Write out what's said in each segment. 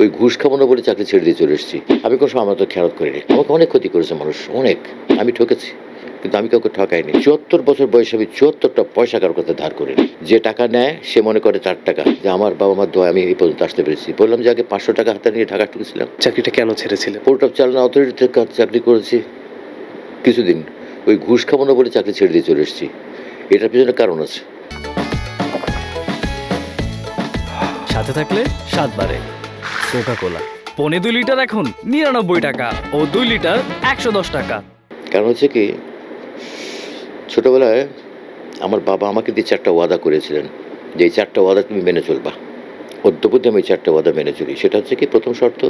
ওই ঘুষ খাবো না বলে চাকরি ছেড়ে দিয়ে চলে এসেছি। আমি কোনো সময় আমার তো খেয়াল করিনি। আমাকে অনেক ক্ষতি করেছে মানুষ, অনেক। আমি ঠকেছি, কিন্তু আমি কাউকে ঠকাইনি। ৭৪ বছর বয়সে আমি ৭৪টা পয়সা কারোর কাছে ধার করিনি। যে টাকা নেয় সে মনে করে তার টাকা। যে আমার বাবা মার দোয়ায় আমি এই পর্যন্ত আসতে পেরেছি। বললাম যে আগে ৫০০ টাকা হাতে নিয়ে ঢাকা ঢুকেছিলাম। চাকরিটা কেন ছেড়েছিলেন? পোর্ট অফ চালনা অথরিটিতে চাকরি করেছি কিছুদিন। ওই ঘুষ খাবো না বলে চাকরি ছেড়ে দিয়ে চলে এসেছি। এটার পিছনে কারণ আছে। সাথে থাকলে স্বাদ বাড়ে। কোকা কোলা পনে ২ লিটার এখন ৯৯ টাকা ও ২ লিটার ১১০ টাকা। কারণ হচ্ছে কি, ছোটবেলায় আমার বাবা আমাকে দিয়ে ৪টা ওয়াদা করেছিলেন যে এই ৪টা ওয়াদা তুমি মেনে চলবা। অদ্যপতি আমি ৪টা ওয়াদা মেনে চলি। সেটা হচ্ছে কি, প্রথম শর্ত,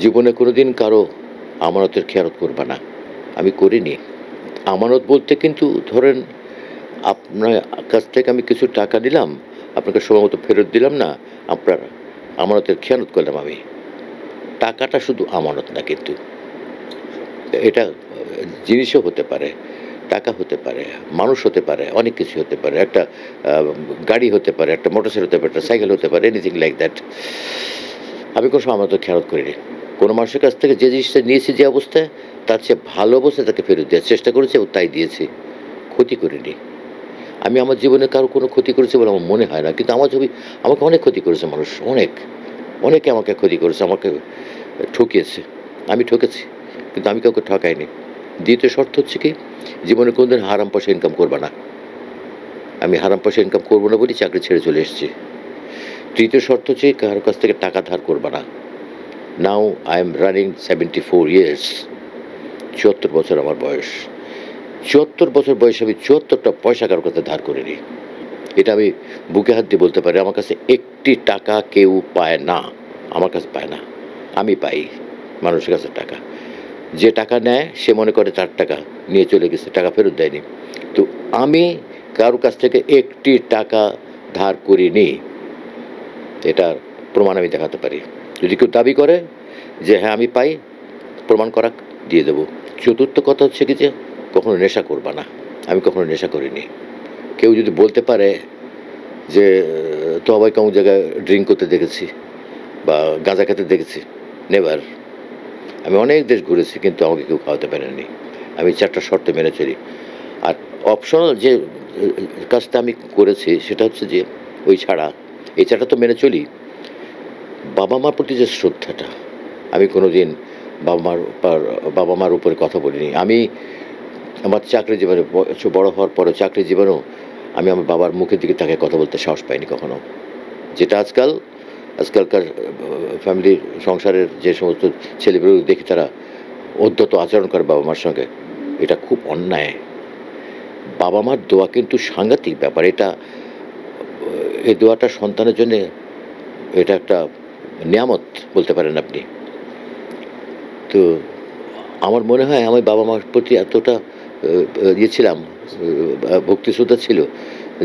জীবনে কোনো দিন কারো আমানতের খেয়ানত করবা না। আমি করিনি। আমানত বলতে কিন্তু ধরেন আপনার কাছ থেকে আমি কিছু টাকা নিলাম, আপনাকে সময় মতো ফেরত দিলাম না, আপনার আমানতের খেয়ানত করলাম আমি। টাকাটা শুধু আমানত না, কিন্তু এটা জিনিসও হতে পারে, টাকা হতে পারে, মানুষ হতে পারে, অনেক কিছু হতে পারে। একটা গাড়ি হতে পারে, একটা মোটরসাইকেল হতে পারে, একটা সাইকেল হতে পারে, এনিথিং লাইক দ্যাট। আমি কোনো সময় আমানত খেয়ালত করিনি। কোনো মানুষের কাছ থেকে যে জিনিসটা নিয়েছি যে অবস্থায়, তার চেয়ে ভালো অবস্থায় তাকে ফেরত দেওয়ার চেষ্টা করেছি এবং তাই দিয়েছি। ক্ষতি করিনি। আমি আমার জীবনে কারো কোনো ক্ষতি করেছি বলে আমার মনে হয় না, কিন্তু আমাকে অনেক ক্ষতি করেছে মানুষ, অনেক। অনেকে আমাকে ক্ষতি করেছে, আমাকে ঠকিয়েছে। আমি ঠকেছি, কিন্তু আমি কাউকে ঠকাইনি। দ্বিতীয় শর্ত হচ্ছে কি, জীবনে কোনোদিন হারাম পয়সা ইনকাম করবা না। আমি হারাম পয়সা ইনকাম করবো না বলেই চাকরি ছেড়ে চলে এসেছি। তৃতীয় শর্ত হচ্ছে কারোর কাছ থেকে টাকা ধার করবা না। Now I am running 74 years. ৭৪ বছর আমার বয়স। ৭৪ বছর বয়সে আমি ৭৪টা পয়সা কারোর কাছে ধার করিনি। এটা আমি বুকে হাত দিয়ে বলতে পারি। আমার কাছে একটি টাকা কেউ পায় না, আমার কাছে পায় না, আমি পাই মানুষের কাছে টাকা। যে টাকা নেয় সে মনে করে তার টাকা, নিয়ে চলে গেছে, টাকা ফেরত দেয়নি। তো আমি কারোর কাছ থেকে একটি টাকা ধার করিনি। এটার প্রমাণ আমি দেখাতে পারি। যদি কেউ দাবি করে যে হ্যাঁ আমি পাই, প্রমাণ করা, দিয়ে দেবো। চতুর্থ কথা হচ্ছে কি, যে কখনো নেশা করবা না। আমি কখনো নেশা করিনি। কেউ যদি বলতে পারে যে তবাই কোন জায়গায় ড্রিঙ্ক করতে দেখেছি বা গাঁজা খেতে দেখেছি, নেভার। আমি অনেক দেশ ঘুরেছি, কিন্তু আমাকে কেউ খাওয়াতে পারেনি। আমি 4টা শর্ত মেনে চলি। আর অপশনাল যে কাজটা আমি করেছি সেটা হচ্ছে যে ওই ছাড়া, এই 4টা তো মেনে চলি। বাবা মার প্রতি যে শ্রদ্ধাটা, আমি কোনো দিন বাবা মার উপরে কথা বলিনি। আমি আমার চাকরি জীবনে বড় হওয়ার পরে চাকরি জীবনেও আমি আমার বাবার মুখের দিকে তাকে কথা বলতে সাহস পাইনি কখনো। যেটা আজকালকার ফ্যামিলির সংসারের যে সমস্ত ছেলেমেয়েগুলো দেখি তারা উদ্ধত আচরণ করে বাবা মার সঙ্গে, এটা খুব অন্যায়। বাবা মার দোয়া কিন্তু সাংঘাতিক ব্যাপার। এই দোয়াটা সন্তানের জন্য এটা একটা নিয়ামত বলতে পারেন আপনি। তো আমার মনে হয় আমি বাবা মার প্রতি এতটা ছিলাম, ভক্তি শ্রদ্ধা ছিল,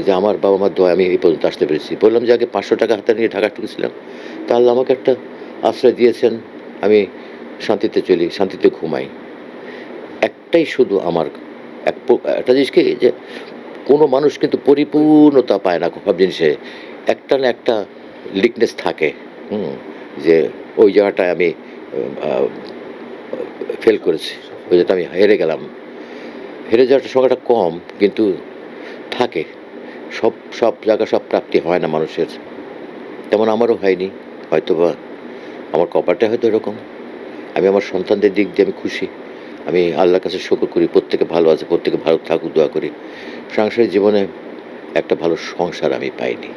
যে আমার বাবা মার দোয়া আমি এই পর্যন্ত আসতে পেরেছি। বললাম যে আগে ৫০০ টাকা হাতে নিয়ে ঢাকা ঢুকেছিলাম, তাহলে আমাকে একটা আশ্রয় দিয়েছেন। আমি শান্তিতে চলি, শান্তিতে ঘুমাই। একটাই শুধু আমার একটা জিনিস কি, যে কোনো মানুষ কিন্তু পরিপূর্ণতা পায় না সব জিনিসে। একটা না একটা লিকনেস থাকে, যে ওই জায়গাটায় আমি ফেল করেছি, ওই যেটা আমি হেরে গেলাম। হেরে যাওয়ার সংখ্যাটা কম, কিন্তু থাকে। সব জায়গা সব প্রাপ্তি হয় না মানুষের, তেমন আমারও হয়নি। হয়তো বা আমার কপালটা হয়তো এরকম। আমি আমার সন্তানদের দিক দিয়ে আমি খুশি। আমি আল্লাহর কাছে শুকর করি, প্রত্যেকে ভালো আছে, প্রত্যেকে ভালো থাকুক দোয়া করি। সাংসারিক জীবনে একটা ভালো সংসার আমি পাইনি।